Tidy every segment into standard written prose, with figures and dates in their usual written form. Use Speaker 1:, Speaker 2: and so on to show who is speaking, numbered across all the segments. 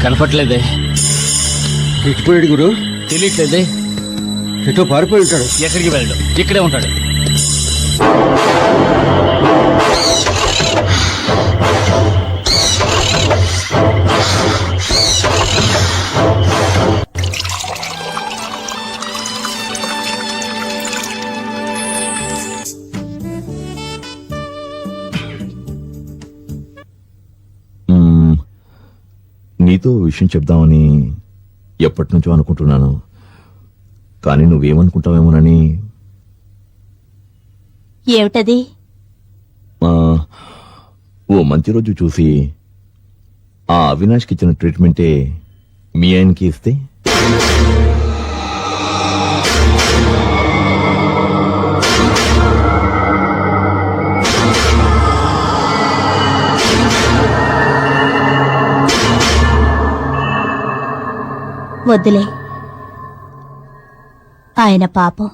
Speaker 1: కనపట్లేదే.
Speaker 2: ఎటుపోయాడు గురు?
Speaker 1: తెలియట్లేదే.
Speaker 2: ఎటో పారిపోయి ఉంటాడు.
Speaker 1: ఎక్కడికి వెళ్ళడు, ఇక్కడే ఉంటాడు.
Speaker 3: నీతో విషయం చెప్దామని ఎప్పటి నుంచో అనుకుంటున్నాను, కానీ నువ్వేమనుకుంటావేమోనని.
Speaker 4: ఏమిటది?
Speaker 3: ఓ మంచి రోజు చూసి ఆ అవినాష్కి ఇచ్చిన ట్రీట్మెంటే మీ ఆయనకి ఇస్తే
Speaker 4: వద్దులే, ఆయన పాపం.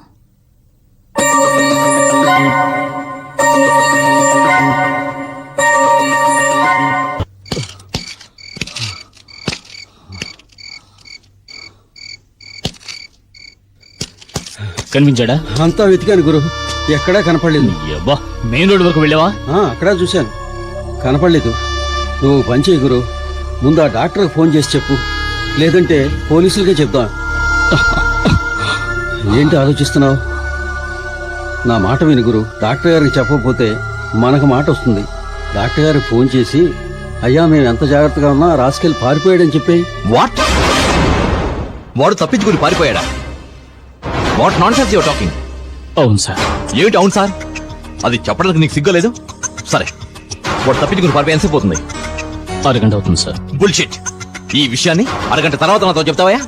Speaker 1: కనిపించాడా?
Speaker 2: అంతా వెతికాను గురు, ఎక్కడా కనపడలేదు.
Speaker 1: అబ్బా, మెయిన్ రోడ్ వరకు వెళ్ళావా?
Speaker 2: అక్కడా చూశాను, కనపడలేదు. నువ్వు పని చేయి గురు, ముందు ఆ డాక్టర్కి ఫోన్ చేసి చెప్పు, లేదంటే పోలీసులకే చెప్దాం. ఏంటి ఆలోచిస్తున్నావు? నా మాట విను గురు, డాక్టర్ గారికి చెప్పకపోతే మనకు మాట వస్తుంది. డాక్టర్ గారికి ఫోన్ చేసి, అయ్యా మేము ఎంత జాగ్రత్తగా ఉన్నా రాసుకెళ్ళి పారిపోయాడని చెప్పి.
Speaker 3: వాట్? వాడు తప్పించుకుని పారిపోయాడా? What nonsense your talking?
Speaker 1: అవును సార్.
Speaker 3: ఏమిటి అవును సార్? అది చెప్పడానికి నీకు సిగ్గులేదు? సరే, వాడు తప్పించుకుని పారిపోయి ఎంతసేపు అవుతుంది?
Speaker 1: అరగంట అవుతుంది సార్.
Speaker 3: బుల్షిట్. ఈ విషయాన్ని అరగంట తర్వాత నాతో చెప్తావా?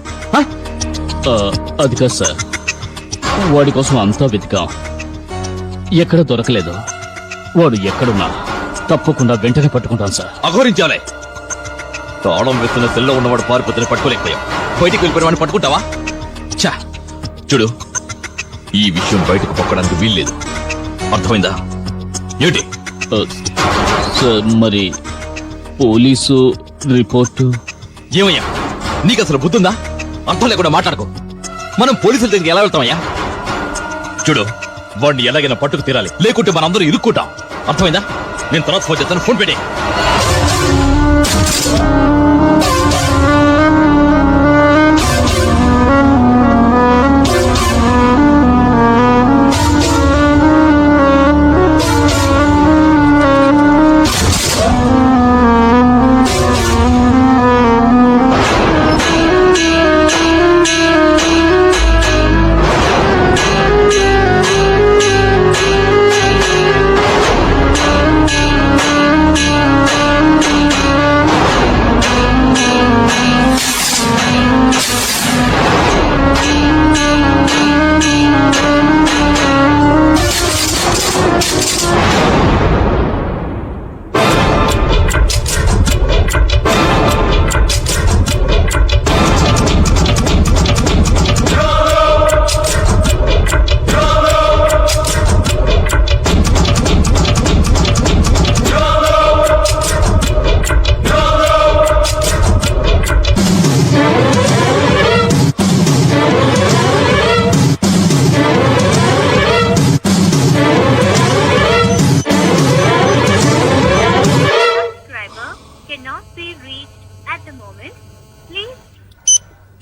Speaker 1: అది కాదు సార్, వాడి కోసం అంతా వెతికాం, ఎక్కడ దొరకలేదు. వాడు ఎక్కడున్నా తప్పకుండా వెంటనే పట్టుకుంటాను సార్.
Speaker 3: అఘోరించాలే. తాళం వేస్తున్న సెల్లో ఉన్నవాడు పారిపోతే పట్టుకోలేకపోయావు, బయటికి వెళ్ళిపోయిన వాడిని పట్టుకుంటావా? చా, చూడు, ఈ విషయం బయటకు పొక్కడానికి వీల్లేదు, అర్థమైందా? ఏమిటి?
Speaker 1: సార్, మరి పోలీసు రిపోర్టు?
Speaker 3: ఏమయ్యా, నీకు అసలు బుద్ధుందా? అర్థం లేకుండా మాట్లాడుకో. మనం పోలీసుల దగ్గరికి ఎలా వెళ్తామయ్యా? చూడు, వాడిని ఎలాగైనా పట్టుకు తీరాలి, లేకుంటే మనందరూ ఇరుక్కుంటాం, అర్థమైందా? నేను తర్వాత ఫోన్ చేస్తాను, ఫోన్ పెట్టే.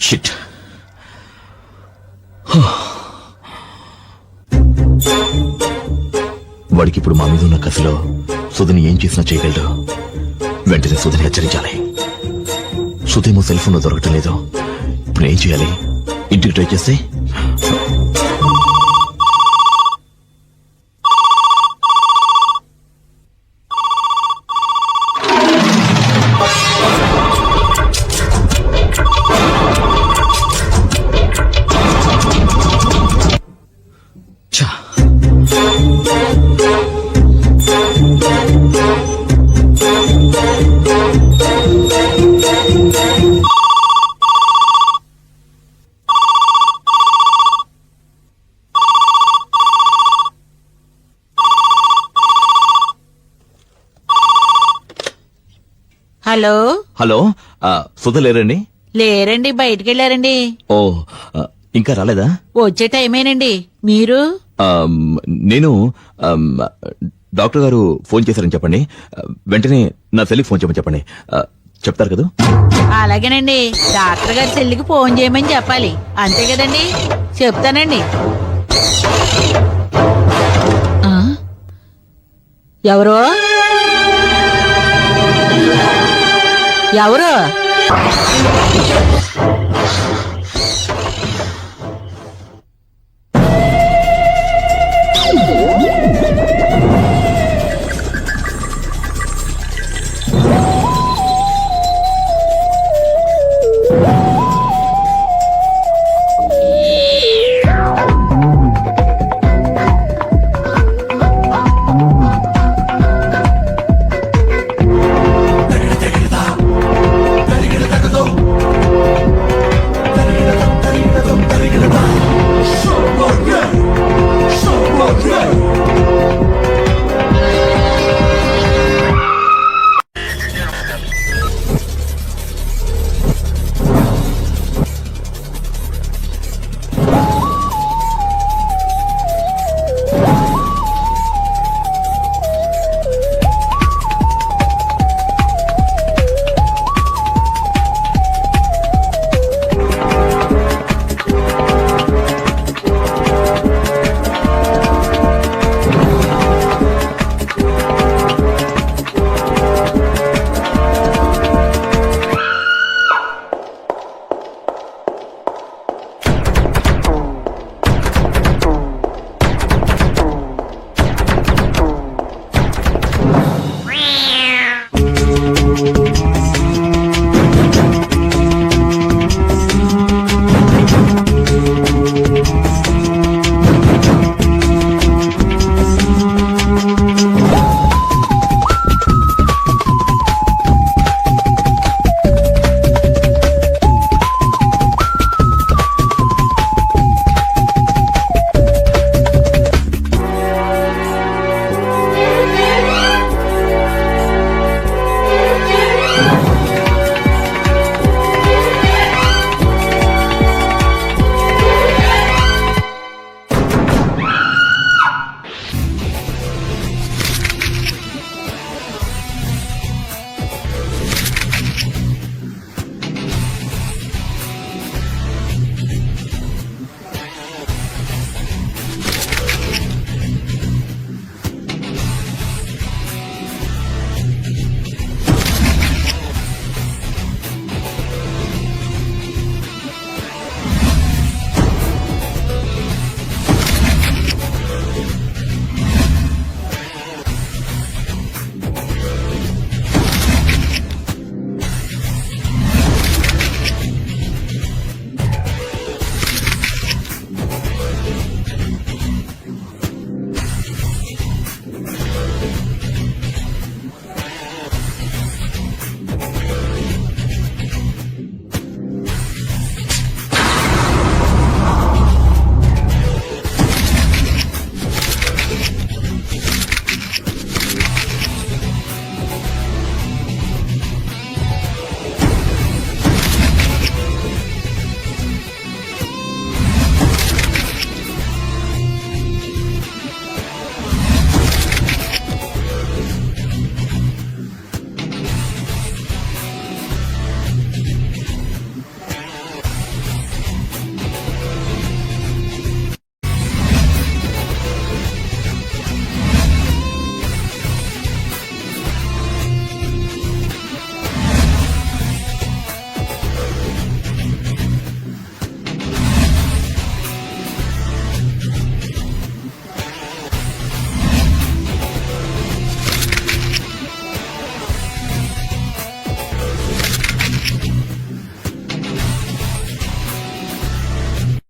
Speaker 3: షిట్. వాడికి ఇప్పుడు మా మీద ఉన్న కసిలో సుధిని ఏం చేసినా చేయగలడు. వెంటనే సుధిని హెచ్చరించాలి. సుధేమో సెల్ ఫోన్ లో దొరకటం లేదు. ఇప్పుడు ఏం చేయాలి? ఇంటికి ట్రై చేస్తే
Speaker 5: హలో
Speaker 3: హలో సుధ లేరండి?
Speaker 5: లేరండి, బయటికి వెళ్ళారండి.
Speaker 3: ఓ ఇంకా రాలేదా?
Speaker 5: వచ్చే టైమేనండి. మీరు?
Speaker 3: నేను డాక్టర్ గారు ఫోన్ చేశారని చెప్పండి. వెంటనే నా సెల్లికి ఫోన్ చేయమని చెప్పండి. చెప్తారు కదా?
Speaker 5: అలాగేనండి, డాక్టర్ గారి చెల్లికి ఫోన్ చేయమని చెప్పాలి, అంతే కదండి? చెప్తానండి. ఆ? ఎవరో ఎవరు?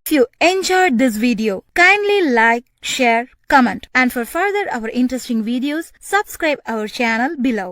Speaker 6: If you enjoyed this video, kindly like, share, comment, and for further our interesting videos, subscribe our channel below.